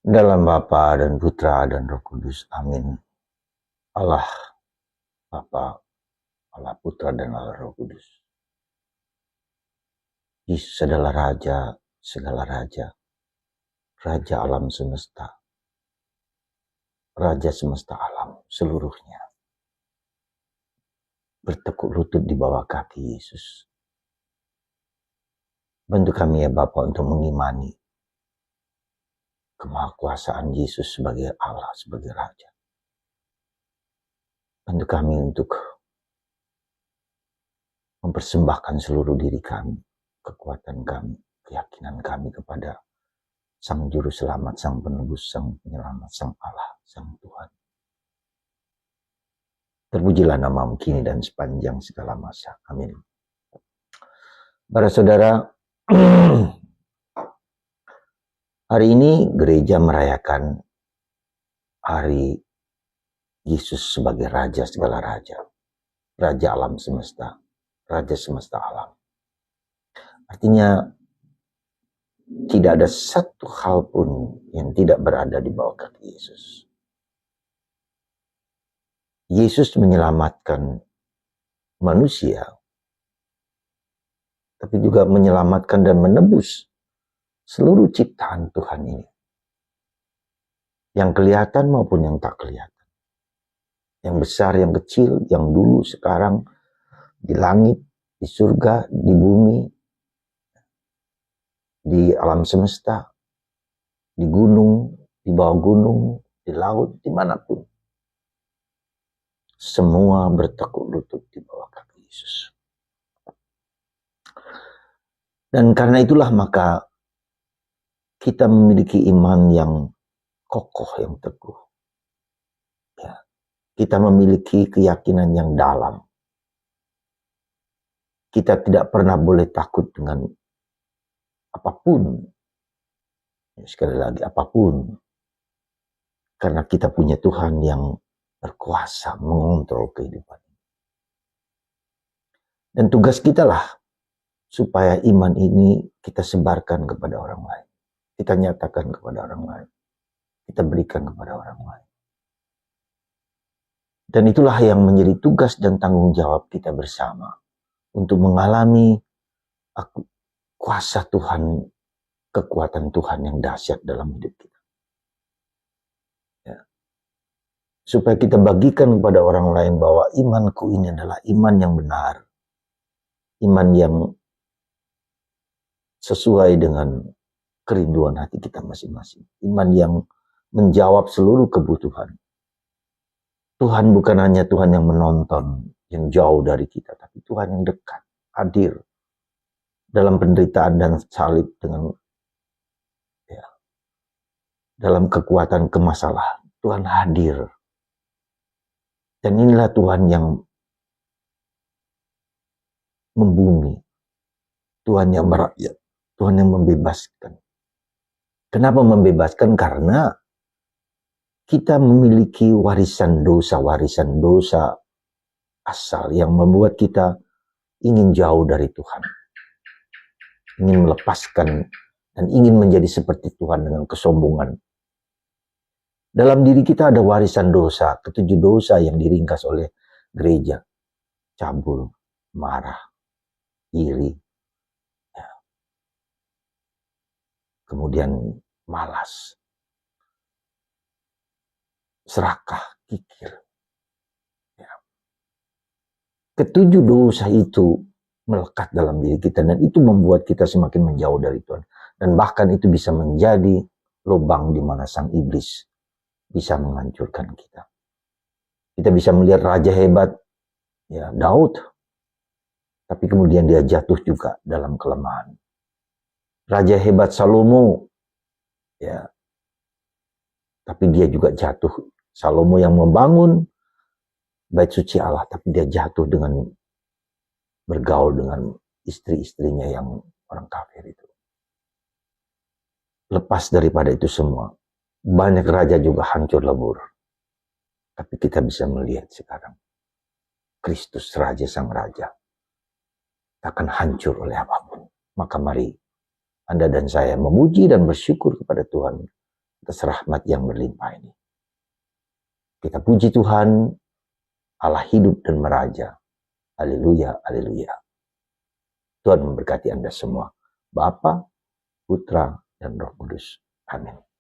Dalam Bapa dan Putra dan Roh Kudus. Amin. Allah Bapa, Allah Putra dan Allah Roh Kudus. Yesus adalah Raja segala Raja. Raja alam semesta. Raja semesta alam seluruhnya. Bertekuk lutut di bawah kaki Yesus. Bantu kami ya Bapa untuk mengimani kemahakuasaan Yesus sebagai Allah, sebagai Raja. Bantu kami untuk mempersembahkan seluruh diri kami, kekuatan kami, keyakinan kami kepada Sang Juru Selamat, Sang Penebus, Sang Penyelamat, Sang Allah, Sang Tuhan. Terpujilah nama-Mu kini dan sepanjang segala masa. Amin. Para saudara, hari ini gereja merayakan hari Yesus sebagai Raja segala Raja. Raja alam semesta. Raja semesta alam. Artinya, tidak ada satu hal pun yang tidak berada di bawah kaki Yesus. Yesus menyelamatkan manusia, tapi juga menyelamatkan dan menebus seluruh ciptaan Tuhan ini. Yang kelihatan maupun yang tak kelihatan. Yang besar, yang kecil, yang dulu, sekarang, di langit, di surga, di bumi, di alam semesta, di gunung, di bawah gunung, di laut, dimanapun. Semua bertekuk lutut di bawah kaki Yesus. Dan karena itulah maka kita memiliki iman yang kokoh, yang teguh. Ya. Kita memiliki keyakinan yang dalam. Kita tidak pernah boleh takut dengan apapun. Sekali lagi, apapun. Karena kita punya Tuhan yang berkuasa mengontrol kehidupan. Dan tugas kita lah supaya iman ini kita sebarkan kepada orang lain. Kita nyatakan kepada orang lain. Kita berikan kepada orang lain. Dan itulah yang menjadi tugas dan tanggung jawab kita bersama. Untuk mengalami kuasa Tuhan, kekuatan Tuhan yang dahsyat dalam hidup kita. Ya. Supaya kita bagikan kepada orang lain bahwa imanku ini adalah iman yang benar. Iman yang sesuai dengan kerinduan hati kita masing-masing. Iman yang menjawab seluruh kebutuhan. Tuhan bukan hanya Tuhan yang menonton, yang jauh dari kita, tapi Tuhan yang dekat, hadir dalam penderitaan dan salib dengan dalam kekuatan kemasalah. Tuhan hadir. Dan inilah Tuhan yang membumi. Tuhan yang merakyat. Tuhan yang membebaskan. Kenapa membebaskan? Karena kita memiliki warisan dosa asal yang membuat kita ingin jauh dari Tuhan. Ingin melepaskan dan ingin menjadi seperti Tuhan dengan kesombongan. Dalam diri kita ada warisan dosa, 7 dosa yang diringkas oleh gereja. Cabul, marah, iri, ya. Kemudian malas, serakah, kikir. Ya. 7 dosa itu melekat dalam diri kita dan itu membuat kita semakin menjauh dari Tuhan. Dan bahkan itu bisa menjadi lubang di mana sang iblis bisa menghancurkan kita. Kita bisa melihat raja hebat, ya Daud, tapi kemudian dia jatuh juga dalam kelemahan. Raja hebat Salomo, ya, tapi dia juga jatuh. Salomo yang membangun bait suci Allah, tapi dia jatuh dengan bergaul dengan istri-istrinya yang orang kafir itu. Lepas daripada itu semua, banyak raja juga hancur lebur. Tapi kita bisa melihat sekarang, Kristus Raja Sang Raja akan hancur oleh apapun. Maka mari Anda dan saya memuji dan bersyukur kepada Tuhan atas rahmat yang berlimpah ini. Kita puji Tuhan, Allah hidup dan meraja. Haleluya, haleluya. Tuhan memberkati Anda semua. Bapa, Putra, dan Roh Kudus. Amin.